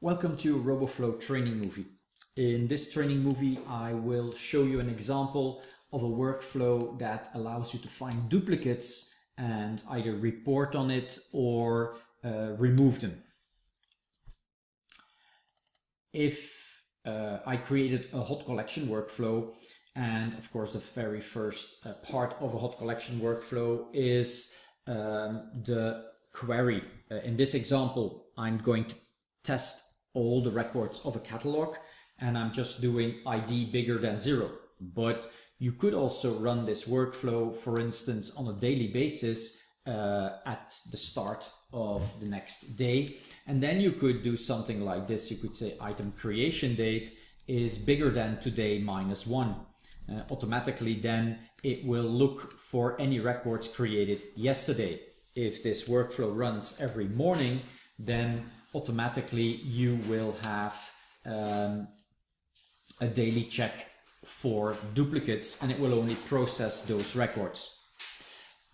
Welcome to a Roboflow training movie. In this training movie, I will show you an example of a workflow that allows you to find duplicates and either report on it or remove them. If I created a hot collection workflow, and of course the very first part of a hot collection workflow is the query. In this example, I'm going to test all the records of a catalog, and I'm just doing ID bigger than 0. But you could also run this workflow, for instance, on a daily basis at the start of the next day. And then you could do something like this. You could say item creation date is bigger than today minus 1. Automatically then it will look for any records created yesterday. If this workflow runs every morning, then automatically you will have a daily check for duplicates, and it will only process those records.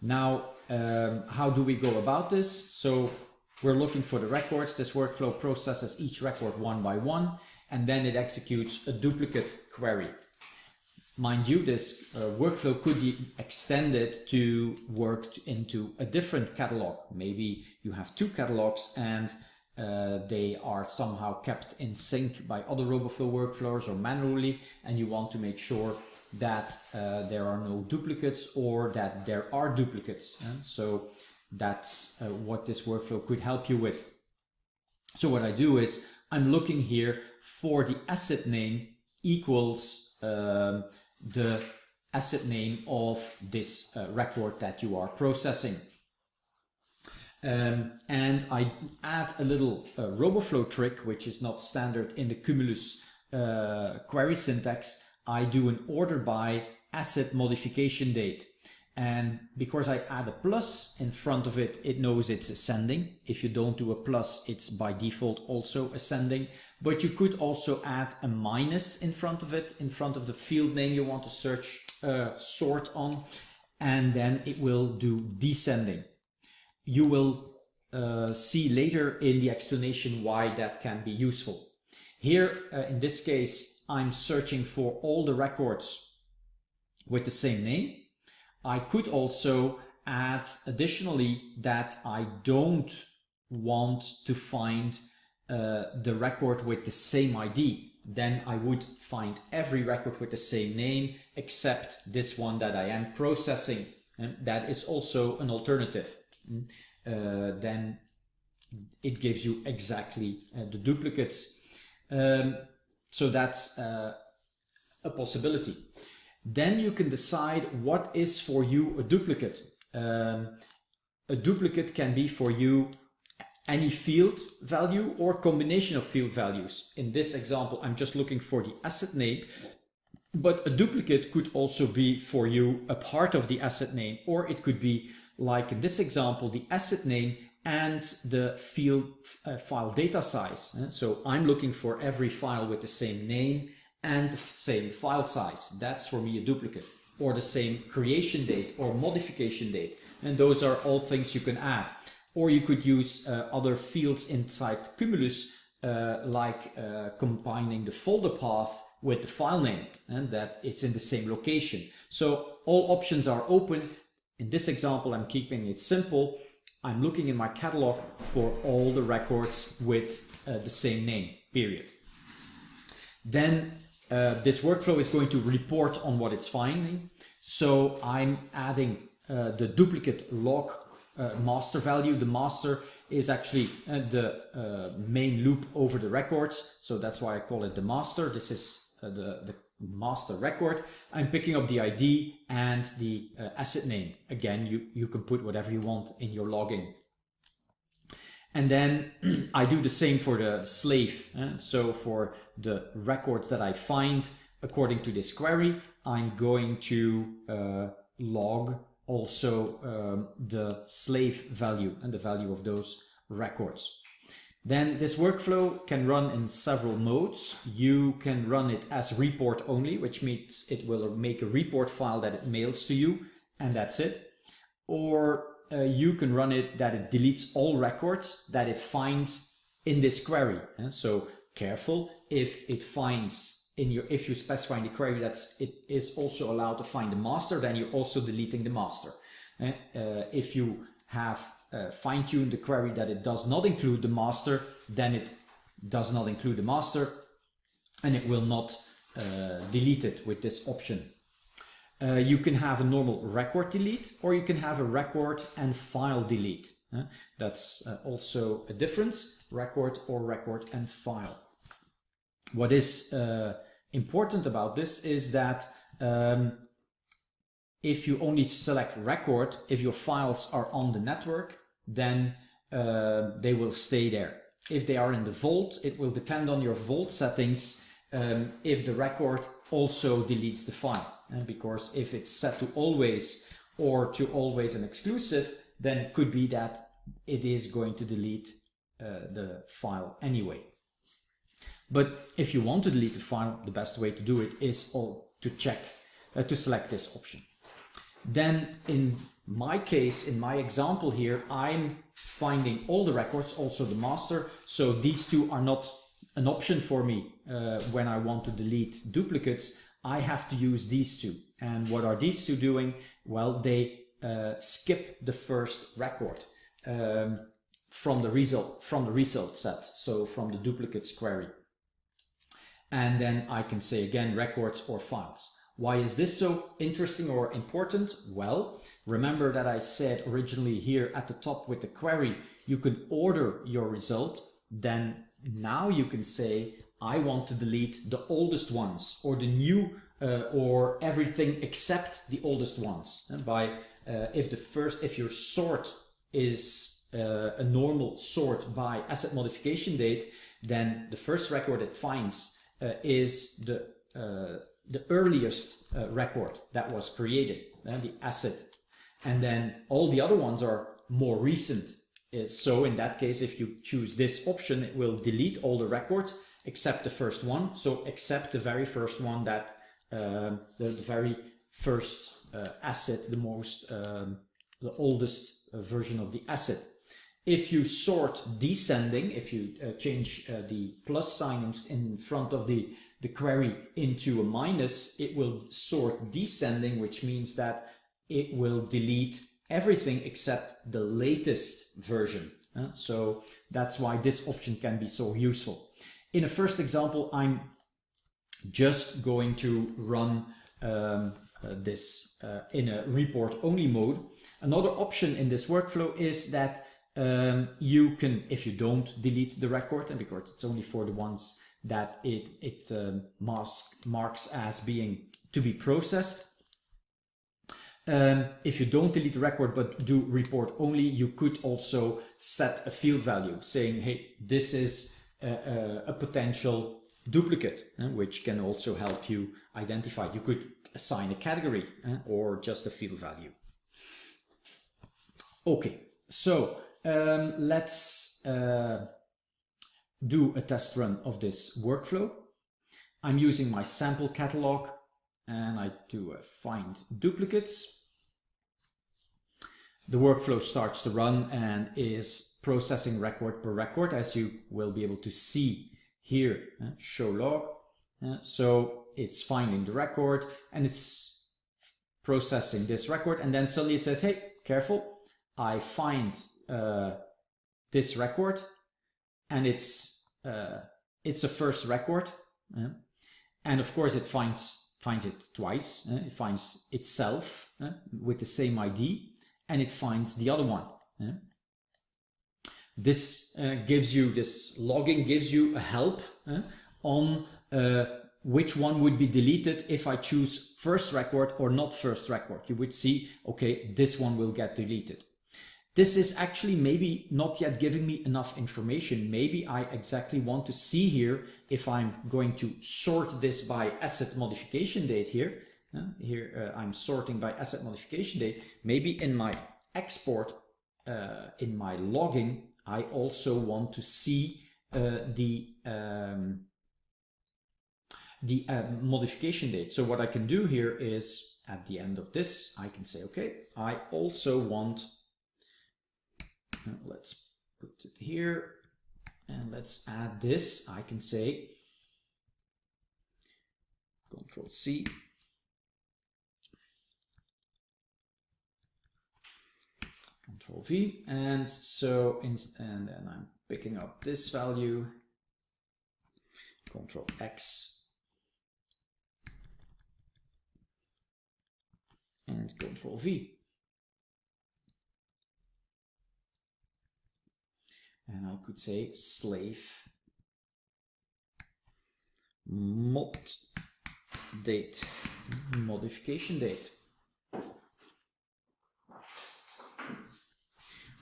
Now, how do we go about this? So we're looking for the records. This workflow processes each record one by one, and then it executes a duplicate query. Mind you, this workflow could be extended to work into a different catalog. Maybe you have two catalogs and they are somehow kept in sync by other Roboflow workflows or manually, and you want to make sure that there are no duplicates or that there are duplicates. So that's what this workflow could help you with. So what I do is I'm looking here for the asset name equals the asset name of this record that you are processing. And I add a little Roboflow trick, which is not standard in the Cumulus query syntax. I do an order by asset modification date. And because I add a plus in front of it, it knows it's ascending. If you don't do a plus, it's by default also ascending. But you could also add a minus in front of it, in front of the field name you want to sort on, and then it will do descending. You will see later in the explanation why that can be useful. Here, in this case, I'm searching for all the records with the same name. I could also add additionally that I don't want to find the record with the same ID. Then I would find every record with the same name except this one that I am processing, and that is also an alternative. Then it gives you exactly the duplicates. So that's a possibility. Then you can decide what is for you a duplicate. A duplicate can be for you any field value or combination of field values. In this example, I'm just looking for the asset name, but a duplicate could also be for you a part of the asset name, or it could be, like in this example, the asset name and the field file data size. So I'm looking for every file with the same name and the same file size. That's for me a duplicate. Or the same creation date or modification date. And those are all things you can add. Or you could use other fields inside Cumulus, like combining the folder path with the file name, and that it's in the same location. So all options are open. In this example, I'm keeping it simple. I'm looking in my catalog for all the records with the same name, period. Then this workflow is going to report on what it's finding. So I'm adding the duplicate log master value. The master is actually the main loop over the records. So that's why I call it the master. This is the master record. I'm picking up the ID and the asset name. Again, you can put whatever you want in your logging. And then I do the same for the slave. So for the records that I find according to this query, I'm going to log also the slave value and the value of those records. Then this workflow can run in several modes. You can run it as report only, which means it will make a report file that it mails to you, and that's it. Or you can run it that it deletes all records that it finds in this query. So careful, if it finds if you specify in the query that it is also allowed to find the master, then you're also deleting the master. If you have fine-tuned the query that it does not include the master, then it does not include the master and it will not delete it with this option. You can have a normal record delete, or you can have a record and file delete. That's also a difference, record or record and file. What is important about this is that if you only select record, if your files are on the network, then they will stay there. If they are in the vault, it will depend on your vault settings if the record also deletes the file. Because if it's set to always or to always and exclusive, then it could be that it is going to delete the file anyway. But if you want to delete the file, the best way to do it is to select this option. Then in my case, in my example here, I'm finding all the records, also the master. So these two are not an option for me when I want to delete duplicates. I have to use these two. And what are these two doing? Well, they skip the first record from the result set, so from the duplicates query. And then I can say again records or files. Why is this so interesting or important? Well, remember that I said originally here at the top with the query, you can order your result. Then now you can say, I want to delete the oldest ones, or the new, or everything except the oldest ones. And if your sort is a normal sort by asset modification date, then the first record it finds is the earliest record that was created, the asset, and then all the other ones are more recent. So in that case, if you choose this option, it will delete all the records except the first one, so except the very first one, that the very first asset, the oldest version of the asset. If you sort descending, if you change the plus sign in front of the query into a minus, it will sort descending, which means that it will delete everything except the latest version. So that's why this option can be so useful. In a first example, I'm just going to run this in a report only mode. Another option in this workflow is that you can, if you don't delete the record, and because it's only for the ones that it marks as being to be processed. If you don't delete the record but do report only, you could also set a field value saying, hey, this is a potential duplicate, which can also help you identify. You could assign a category or just a field value. Okay, so let's do a test run of this workflow. I'm using my sample catalog and I do a find duplicates. The workflow starts to run and is processing record per record, as you will be able to see here, show log. So it's finding the record and it's processing this record, and then suddenly it says, hey, careful, I find this record, and it's a first record, and of course it finds it twice. It finds itself with the same ID, and it finds the other one. This logging gives you a help on which one would be deleted if I choose first record or not first record. You would see, okay, this one will get deleted. This is actually maybe not yet giving me enough information. Maybe I exactly want to see here if I'm going to sort this by asset modification date here. Here I'm sorting by asset modification date. Maybe in my export, in my logging, I also want to see the modification date. So what I can do here is at the end of this, I can say, okay, I also want, let's put it here, And let's add this. I can say Control C. Control V, and so and then I'm picking up this value, Control X, and Control V. And I could say slave mod date, modification date.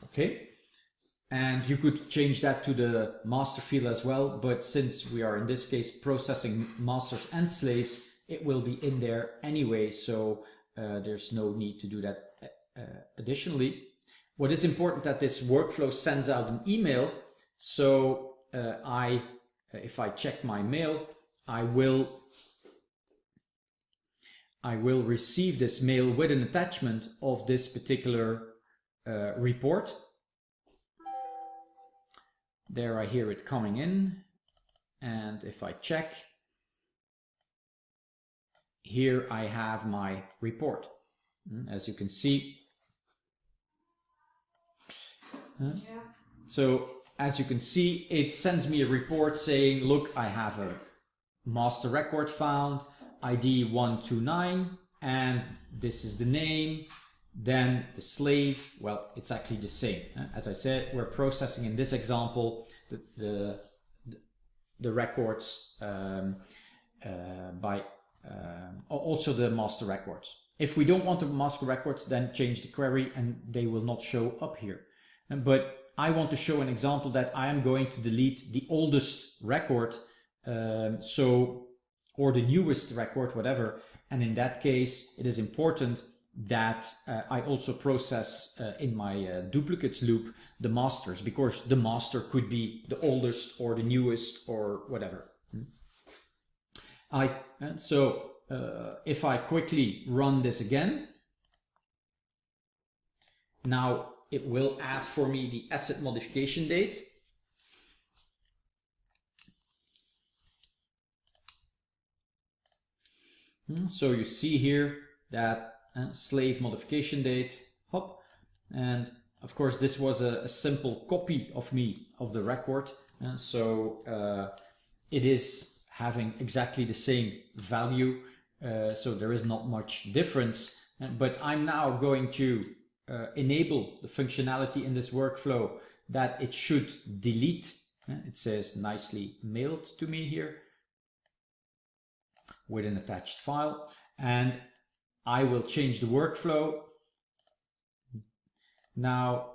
Okay, and you could change that to the master field as well, but since we are in this case processing masters and slaves, it will be in there anyway, so there's no need to do that additionally. What is important that this workflow sends out an email, so if I check my mail, I will receive this mail with an attachment of this particular report. There I hear it coming in, and if I check, here I have my report. As you can see, so as you can see, it sends me a report saying, look, I have a master record found, ID 129, and this is the name. Then the slave, well, it's actually the same. As I said, we're processing in this example the records by also the master records. If we don't want the master records, then change the query and they will not show up here. But I want to show an example that I am going to delete the oldest record, or the newest record, whatever. And in that case, it is important that I also process in my duplicates loop the masters, because the master could be the oldest or the newest or whatever. If I quickly run this again, now it will add for me the asset modification date. So you see here that slave modification date, hop, and of course this was a simple copy of the record, and so it is having exactly the same value, so there is not much difference. But I'm now going to enable the functionality in this workflow that it should delete. It says nicely mailed to me here with an attached file, and I will change the workflow. Now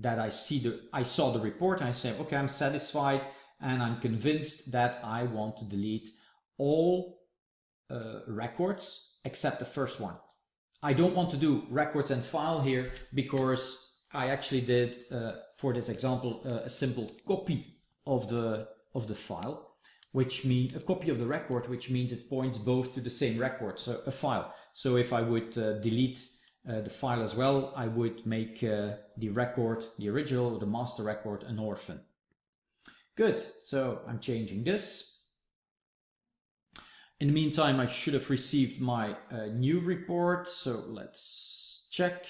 that I saw the report, I say, okay, I'm satisfied and I'm convinced that I want to delete all records except the first one. I don't want to do records and file here because I actually did, for this example, a simple copy of the file, which means a copy of the record, which means it points both to the same record, so a file. So if I would delete the file as well, I would make the record, the original, the master record, an orphan. Good, so I'm changing this. In the meantime, I should have received my new report, so let's check.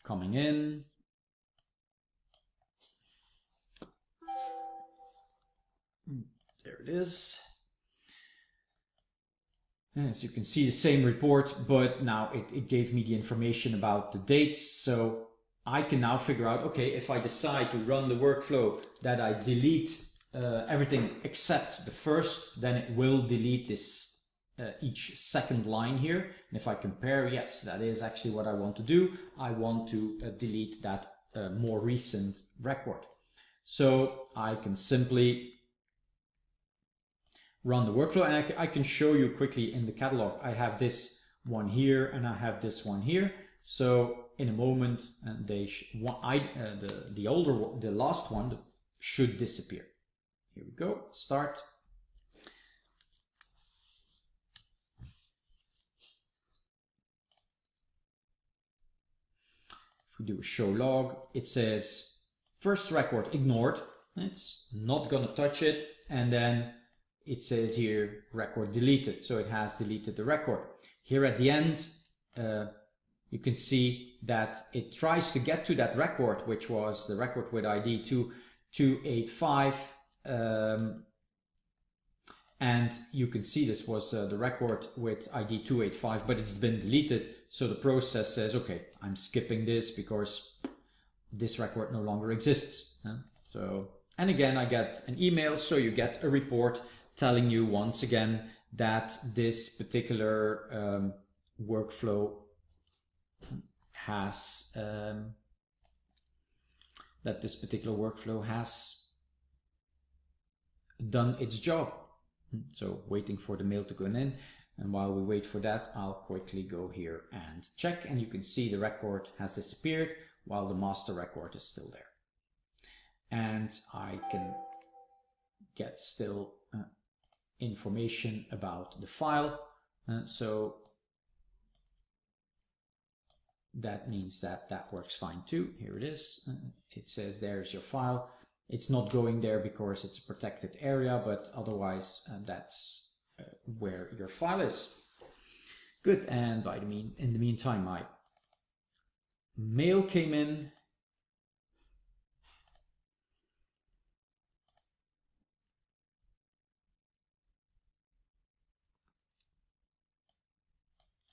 Coming in. There it is. As you can see, the same report, but now it gave me the information about the dates. So I can now figure out, okay, if I decide to run the workflow that I delete everything except the first, then it will delete this each second line here. And if I compare, yes, that is actually what I want to do. I want to delete that more recent record. So I can simply run the workflow, and I can show you quickly in the catalog. I have this one here and I have this one here. So in a moment, the last one should disappear. Here we go. Start. If we do a show log, it says first record ignored. It's not going to touch it. And then it says here record deleted. So it has deleted the record. Here at the end, you can see that it tries to get to that record, which was the record with ID 2285. And you can see this was the record with ID 285, but it's been deleted. So the process says, okay, I'm skipping this because this record no longer exists. So, and again, I get an email. So you get a report telling you once again that this particular workflow has done its job. So waiting for the mail to go in, and while we wait for that, I'll quickly go here and check, and you can see the record has disappeared while the master record is still there. And I can get still information about the file. So that means that that works fine too. Here it is. It says there's your file. It's not going there because it's a protected area, but otherwise that's where your file is. Good. And in the meantime, my mail came in.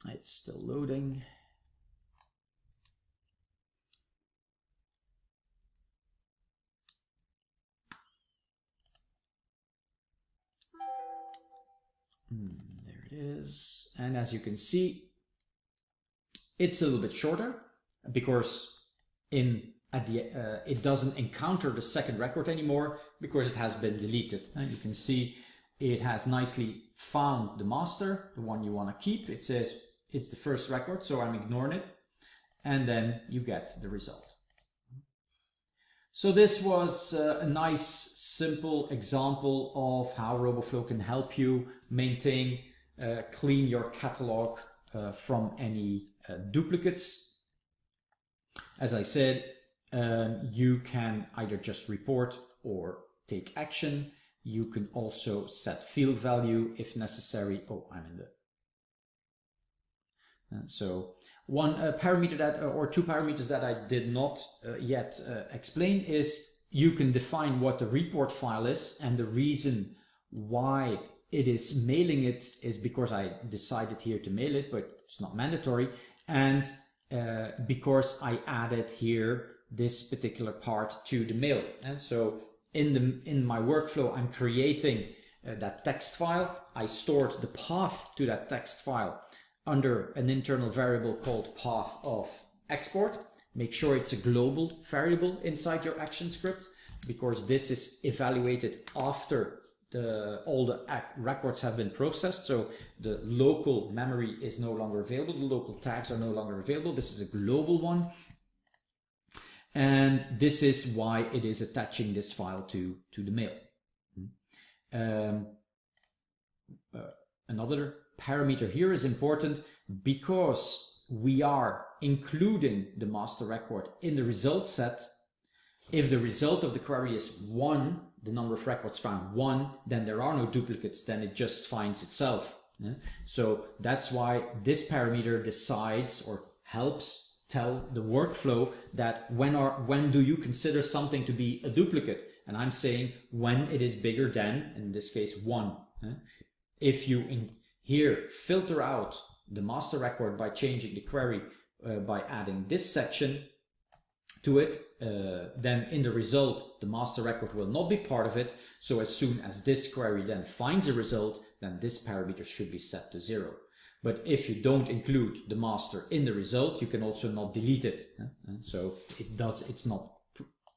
It's still loading. There it is. And as you can see, it's a little bit shorter because it doesn't encounter the second record anymore because it has been deleted. And you can see it has nicely found the master, the one you want to keep. It says it's the first record, so I'm ignoring it. And then you get the result. So this was a nice, simple example of how Roboflow can help you maintain, clean your catalog from any duplicates. As I said, you can either just report or take action. You can also set field value if necessary. Oh, I'm in the... So one parameter that, or two parameters that I did not yet explain is you can define what the report file is, and the reason why it is mailing it is because I decided here to mail it, but it's not mandatory, and because I added here this particular part to the mail. And so in my workflow, I'm creating that text file. I stored the path to that text file under an internal variable called path of export. Make sure it's a global variable inside your action script, because this is evaluated after all the records have been processed. So the local memory is no longer available. The local tags are no longer available. This is a global one. And this is why it is attaching this file to the mail. Another parameter here is important because we are including the master record in the result set. If the result of the query is 1, the number of records found 1, then there are no duplicates, then it just finds itself. So that's why this parameter decides or helps tell the workflow that when do you consider something to be a duplicate? And I'm saying when it is bigger than, in this case, 1. If you here filter out the master record by changing the query by adding this section to it, then in the result the master record will not be part of it. So as soon as this query then finds a result, then this parameter should be set to 0. But if you don't include the master in the result, you can also not delete it. And so it's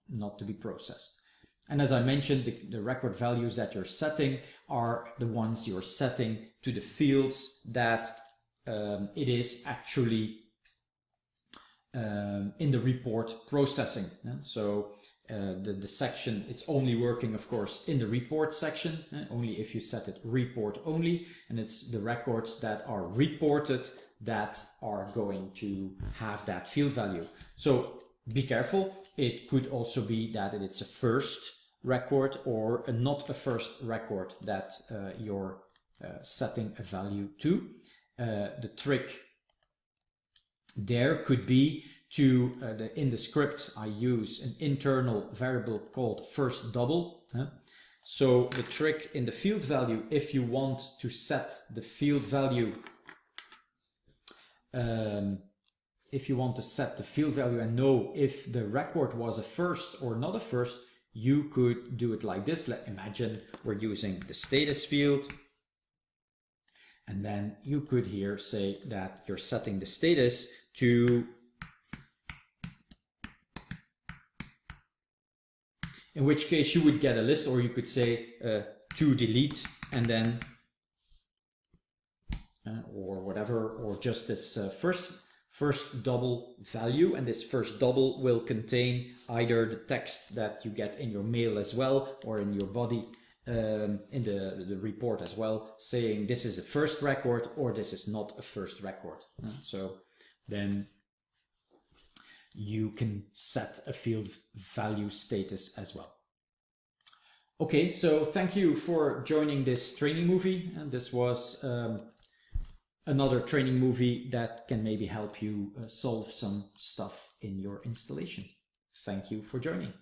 not to be processed. And as I mentioned, the record values that you're setting are the ones you're setting to the fields that it is actually in the report processing. So the section, it's only working, of course, in the report section, only if you set it report only, and it's the records that are reported that are going to have that field value. So be careful. It could also be that it's a first record or not a first record that you're setting a value to. The trick there could be to, in the script I use an internal variable called first double. So the trick in the field value, if you want to set the field value, and know if the record was a first or not a first, you could do it like this. Imagine we're using the status field, and then you could here say that you're setting the status to, in which case you would get a list, or you could say to delete, and then or whatever, or just this first double value, and this first double will contain either the text that you get in your mail as well, or in your body in the report as well, saying this is a first record or this is not a first record. So then you can set a field value status as well. Okay, so thank you for joining this training movie, and this was another training movie that can maybe help you solve some stuff in your installation. Thank you for joining.